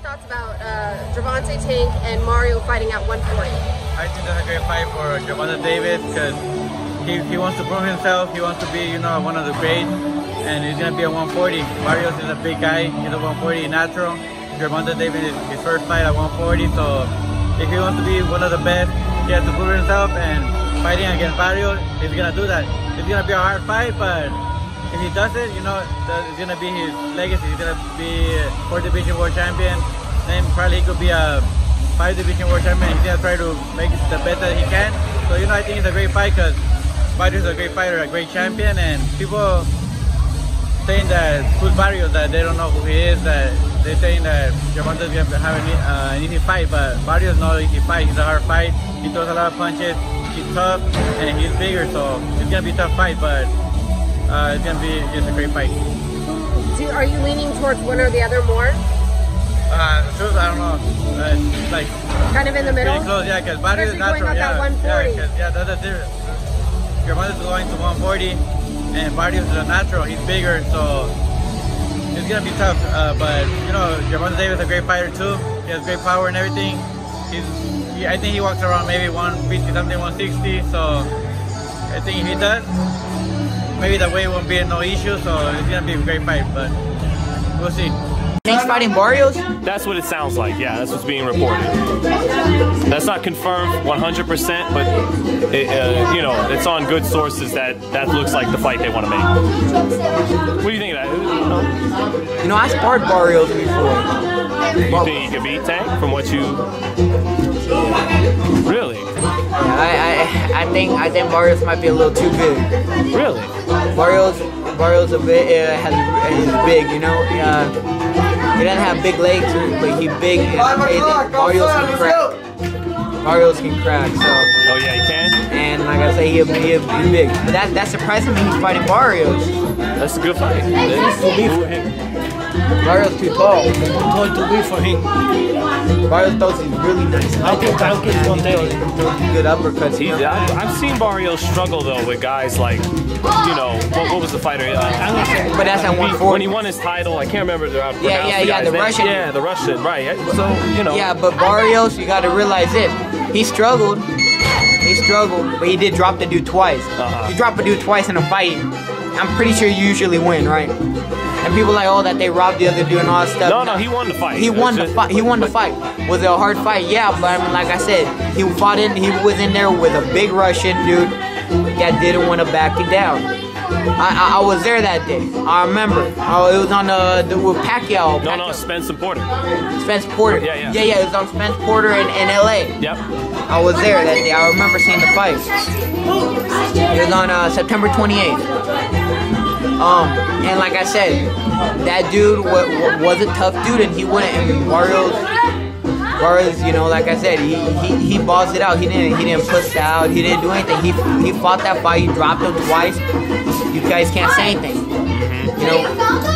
thoughts about Gervonta Tank and Mario fighting at 140? I think that's a great fight for Gervonta Davis because he wants to prove himself. He wants to be, you know, one of the greats, and he's gonna be a 140. Barrios is a big guy. He's a 140 natural. Gervonta Davis is his first fight at 140, so if he wants to be one of the best, he has to prove himself. And fighting against Barrios, he's gonna do that. It's gonna be a hard fight, but if he does it, you know, it's gonna be his legacy. He's gonna be a 4-division world champion. Then probably he could be a 5-division world champion. He's gonna try to make it the best that he can. So, you know, I think it's a great fight because Barrios is a great fighter, a great champion, and people saying that who's Barrios, that they don't know who he is, that they're saying that Gervonta is gonna have an easy fight, but Barrios is not an easy fight. He's a hard fight. He throws a lot of punches. He's tough and he's bigger, so it's gonna be a tough fight, but it's gonna be just a great fight. Are you leaning towards one or the other more? Truth, I don't know. It's like kind of in the middle. Pretty close, yeah. Because Barrios is natural, yeah. That's a difference. Gervonta is going to 140, and Barrios is a natural. He's bigger, so it's gonna be tough. But you know, Gervonta Davis is a great fighter too. He has great power and everything. I think he walks around maybe 150 something, 160. So I think if he does, maybe the weight won't be no issue. So it's gonna be a great fight, but we'll see. Tank's fighting Barrios? That's what it sounds like, yeah, that's what's being reported. That's not confirmed 100%, but you know, it's on good sources that looks like the fight they want to make. What do you think of that? You know, I sparred Barrios before. You think he could beat Tank from what you... Really? Yeah, I think Barrios might be a little too big. Really? Barrios a bit he's big, you know. He doesn't have big legs, but he's big and crazy. Barrios can crack. Barrios can crack, so. Oh yeah, he can? And like I say, he's big. But that's surprising me, he's fighting Barrios. That's a good fight. It's too big for him. Barrios too tall. Too big for him. Barrios throws he's really nice. I think Tank is 130. Good uppercuts. I've seen Barrios struggle though with guys like, you know, what was the fighter? But that's at 140. When he won his title, I can't remember the Russian. Yeah, the Russian, right? So you know. Yeah, but Barrios, you got to realize this: he struggled, but he did drop the dude twice. You drop a dude twice in a fight, I'm pretty sure you usually win, right? And people like, oh, that they robbed the other dude and all that stuff. No, he won the fight. He won the fight. He won the fight. Was it a hard fight? Yeah, but I mean, like I said, he was in there with a big Russian dude that didn't want to back it down. I was there that day. I remember. It was on with Pacquiao. No, Spence and Porter. Spence Porter. Yeah. It was on Spence Porter in LA. Yep. I was there that day. I remember seeing the fight. It was on September 28th. And like I said, that dude was a tough dude, and he wouldn't. And Barrios, you know, like I said, he balls it out. He didn't push out. He didn't do anything. He fought that fight. He dropped him twice. You guys can't say anything. You know.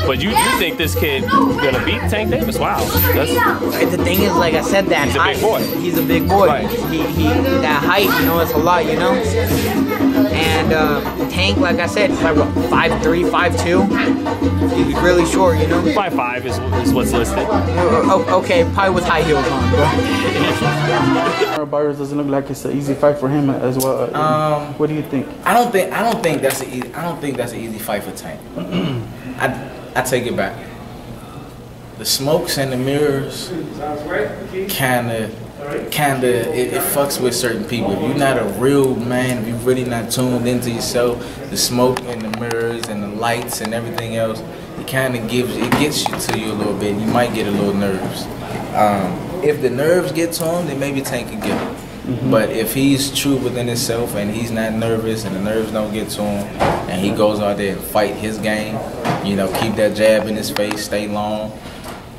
But you think this kid gonna beat Tank Davis? Wow. The thing is, like I said, that height. He's a big boy. Right. He that height, you know, it's a lot, you know. And Tank, like I said, he's like what, 5'3", 5'2". He's really short, you know. 5'5" is what's listed. Okay, probably with high heels on, bro. Mario Barrios doesn't look like it's an easy fight for him as well. What do you think? I don't think that's an easy fight for Tank. I take it back. The smokes and the mirrors kinda it fucks with certain people. If you're not a real man, if you're really not tuned into yourself, the smoke and the mirrors and the lights and everything else, it gets you to you a little bit. You might get a little nerves. If the nerves get to him, then maybe Tank can get him. But if he's true within himself and he's not nervous and the nerves don't get to him and he goes out there and fight his game, you know, keep that jab in his face, stay long,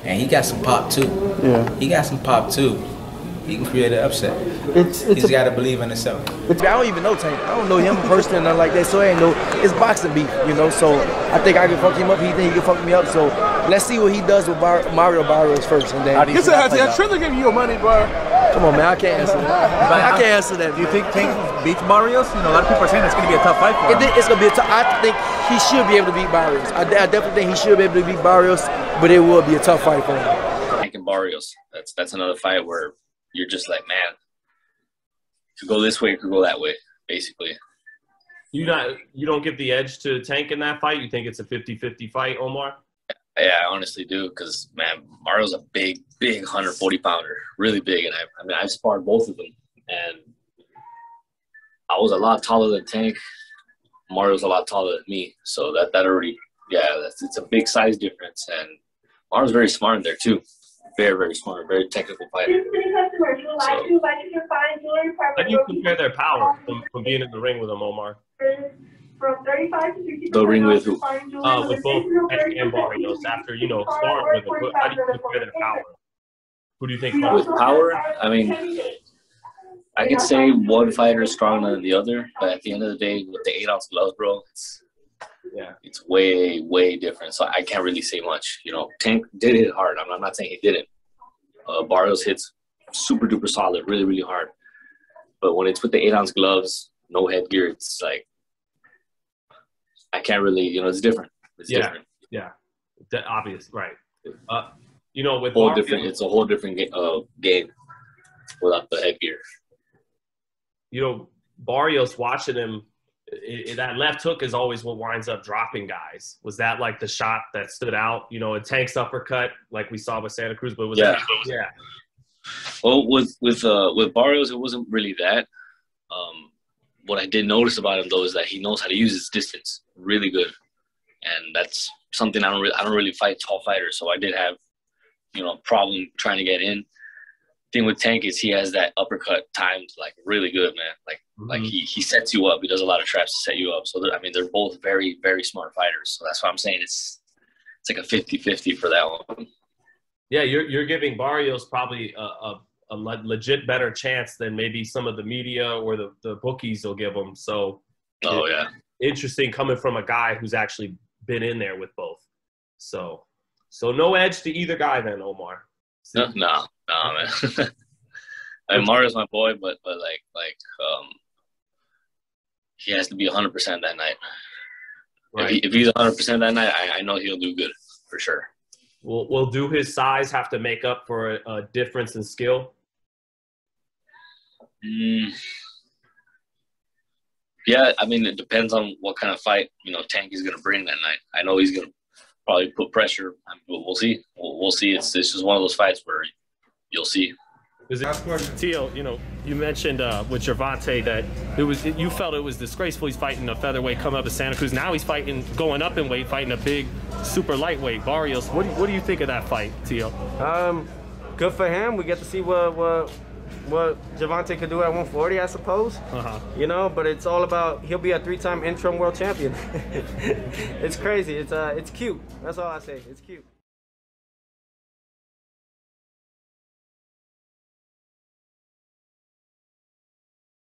and he got some pop too. Yeah. He got some pop too. He can create an upset. He's got to believe in himself. I don't even know Tank. I don't know him personally or nothing like that, so I ain't know. It's boxing beef, you know, so I think I can fuck him up. He think he can fuck me up, so let's see what he does with Mario Barrios first. And then I'm trying to give you your money, bro. Come on, man, I can't answer that. I can't answer that. Do you think Tank beats Barrios? You know, a lot of people are saying it's going to be a tough fight for him. It's going to be a tough. I think he should be able to beat Barrios. I definitely think he should be able to beat Barrios, but it will be a tough fight for him. Tank and Barrios. That's another fight where you're just like, man, it could go this way, it could go that way, basically. You don't give the edge to Tank in that fight? You think it's a 50-50 fight, Omar? Yeah, I honestly do, because, man, Mario's a big 140-pounder, really big. And I've sparred both of them, and I was a lot taller than Tank. Mario's a lot taller than me, so that already, it's a big size difference. And Mario's very smart in there too, very smart, very technical fighter. So, how do you compare their power from being in the ring with them, Omar? The ring with who? With both Tank and Barrios. After sparring with them, how do you compare their power? Who do you think? With power, I mean, I could say one fighter is stronger than the other, but at the end of the day, with the 8-ounce gloves, bro, it's way different. So I can't really say much. Tank did hit hard. I'm not saying he didn't. Barrios hits super duper solid, really hard. But when it's with the 8-ounce gloves, no headgear, it's like I can't really. It's different. It's different. Yeah, obvious, right? With Barrios, it's a whole different game without the headgear. Barrios, watching him, that left hook is always what winds up dropping guys. Was that like the shot that stood out? A Tank's uppercut, like we saw with Santa Cruz, but Well, with Barrios, it wasn't really that. What I did notice about him though is that he knows how to use his distance really good, and that's something I don't really fight tall fighters. So I did have a problem trying to get in. Thing with Tank is he has that uppercut timed like really good, man. Like he sets you up. He does a lot of traps to set you up. So they're both very smart fighters. So that's why I'm saying it's like a 50-50 for that one. Yeah, you're giving Barrios probably a legit better chance than maybe some of the media or the bookies will give him. So interesting coming from a guy who's actually been in there with both. So no edge to either guy then, Omar. No, man. I mean, Mario's my boy, but he has to be 100% that night. Right. If he's 100% that night, I know he'll do good for sure. Will do his size have to make up for a difference in skill? Yeah, I mean, it depends on what kind of fight Tank is going to bring that night. I know he's going to probably put pressure. We'll see. We'll see. It's just one of those fights where you'll see. Tio, you mentioned with Gervonta that you felt it was disgraceful. He's fighting a featherweight coming up to Santa Cruz. Now he's going up in weight, fighting a big super lightweight, Barrios. What do you think of that fight, Tio? Good for him. We get to see what Gervonta could do at 140, I suppose. But it's all about, he'll be a 3-time interim world champion. It's crazy. It's cute. That's all I say. It's cute.